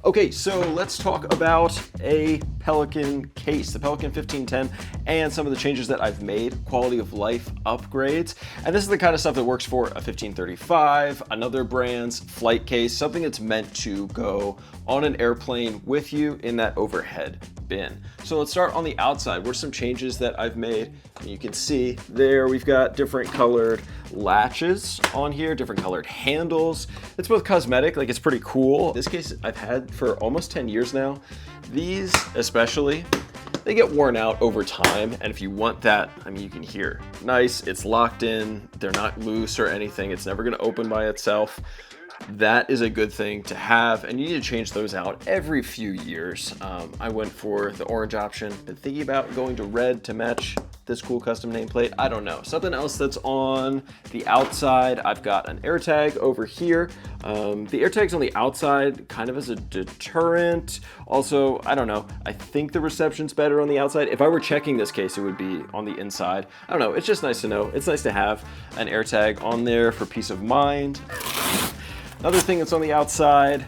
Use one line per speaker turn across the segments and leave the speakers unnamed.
Okay, so let's talk about a Pelican case, the Pelican 1510, and some of the changes that I've made, quality of life upgrades. And this is the kind of stuff that works for a 1535, another brand's flight case, something that's meant to go on an airplane with you in that overhead bin. So let's start on the outside. What are some changes that I've made? You can see there we've got different colored latches on here, different colored handles. It's both cosmetic, like it's pretty cool. This case I've had for almost 10 years now. These especially, they get worn out over time, and if you want that, I mean, you can hear nice, it's locked in, they're not loose or anything, it's never gonna open by itself. That is a good thing to have, and you need to change those out every few years. I went for the orange option, been thinking about going to red to match this cool custom nameplate. I don't know. Something else that's on the outside, I've got an AirTag over here. The AirTag's on the outside kind of as a deterrent. Also, I don't know, I think the reception's better on the outside. If I were checking this case, it would be on the inside. I don't know, it's just nice to know. It's nice to have an AirTag on there for peace of mind. Another thing that's on the outside,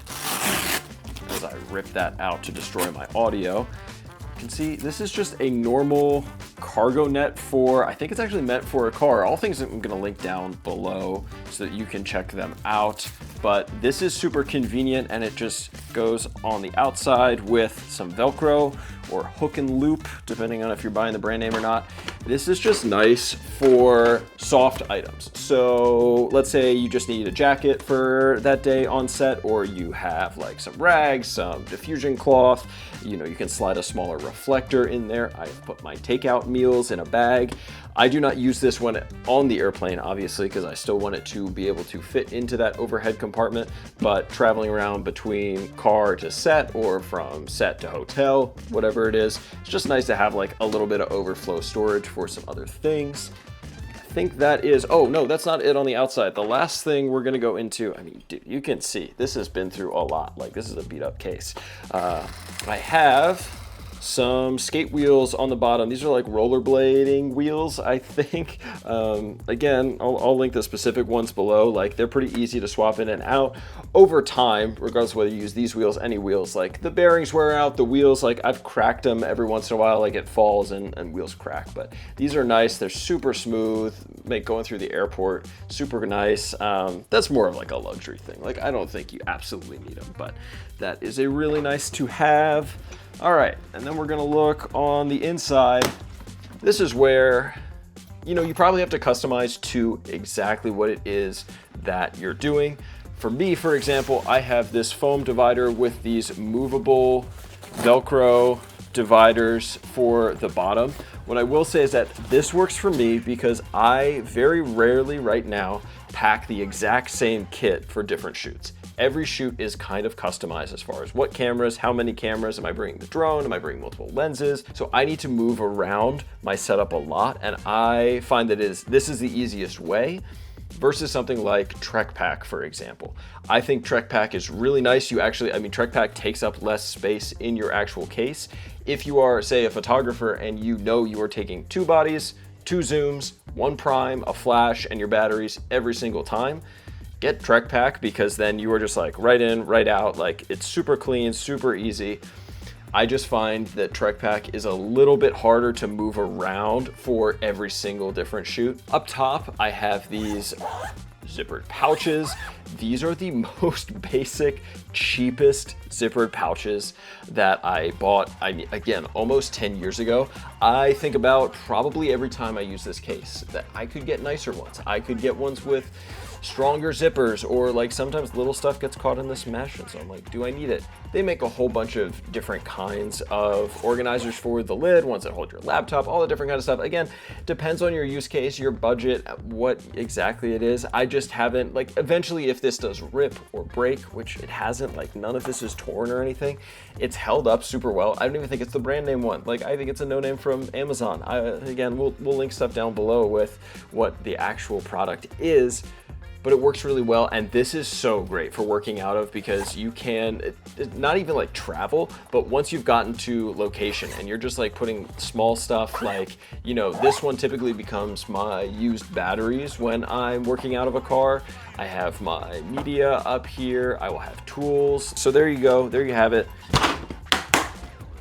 as I rip that out to destroy my audio, you can see this is just a normal cargo net for, I think it's actually meant for a car. All things that I'm gonna link down below so that you can check them out. But this is super convenient, and it just goes on the outside with some Velcro or hook and loop, depending on if you're buying the brand name or not. This is just nice for soft items. So let's say you just need a jacket for that day on set, or you have like some rags, some diffusion cloth, you know, you can slide a smaller reflector in there. I've put my takeout meals in a bag. I do not use this one on the airplane, obviously, because I still want it to be able to fit into that overhead compartment, but traveling around between car to set or from set to hotel, whatever it is, it's just nice to have like a little bit of overflow storage for some other things. I think that is, oh no, that's not it on the outside. The last thing we're gonna go into, I mean, dude, you can see, this has been through a lot. Like, this is a beat up case. I have some skate wheels on the bottom. These are like rollerblading wheels, I think. Again, I'll link the specific ones below. Like, they're pretty easy to swap in and out. Over time, regardless of whether you use these wheels, any wheels, like the bearings wear out, the wheels, like I've cracked them every once in a while, like it falls and wheels crack. But these are nice, they're super smooth, make going through the airport super nice. That's more of like a luxury thing. Like, I don't think you absolutely need them, but that is a really nice to have. All right, and then we're gonna look on the inside. This is where, you know, you probably have to customize to exactly what it is that you're doing. For me, for example, I have this foam divider with these movable Velcro dividers for the bottom. What I will say is that this works for me because I very rarely right now pack the exact same kit for different shoots. Every shoot is kind of customized as far as what cameras, how many cameras, am I bringing the drone, am I bringing multiple lenses? So I need to move around my setup a lot, and I find that this is the easiest way versus something like Trek Pack, for example. I think Trek Pack is really nice. You actually, I mean, Trek Pack takes up less space in your actual case. If you are, say, a photographer and you know you are taking 2 bodies, 2 zooms, 1 prime, a flash, and your batteries every single time, get Trek Pack, because then you are just like right in, right out. Like, it's super clean, super easy. I just find that Trek Pack is a little bit harder to move around for every single different shoot. Up top, I have these zippered pouches. These are the most basic, cheapest zippered pouches that I bought, again, almost 10 years ago. I think about probably every time I use this case that I could get nicer ones. I could get ones with stronger zippers, or like sometimes little stuff gets caught in this mesh, and so I'm like, do I need it? They make a whole bunch of different kinds of organizers for the lid, ones that hold your laptop, all the different kind of stuff. Again, depends on your use case, your budget, what exactly it is. I just haven't, like, eventually if this does rip or break, which it hasn't, like none of this is torn or anything, it's held up super well. I don't even think it's the brand name one. Like, I think it's a no name from Amazon. Again, we'll link stuff down below with what the actual product is. but it works really well. And this is so great for working out of, because you can not even like travel, but once you've gotten to location and you're just like putting small stuff, like, you know, this one typically becomes my used batteries when I'm working out of a car. I have my media up here. I will have tools. So there you go. There you have it.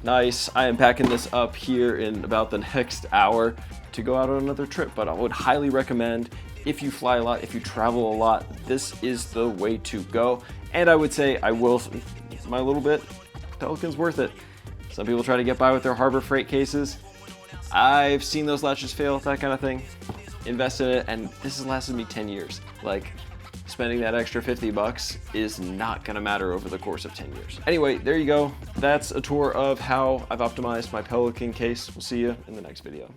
Nice. I am packing this up here in about the next hour to go out on another trip, but I would highly recommend, if you fly a lot, if you travel a lot, this is the way to go. And I would say, my little bit, Pelican's worth it. Some people try to get by with their Harbor Freight cases. I've seen those latches fail, that kind of thing. Invest in it, and this has lasted me 10 years. Like, spending that extra 50 bucks is not gonna matter over the course of 10 years. Anyway, there you go. That's a tour of how I've optimized my Pelican case. We'll see you in the next video.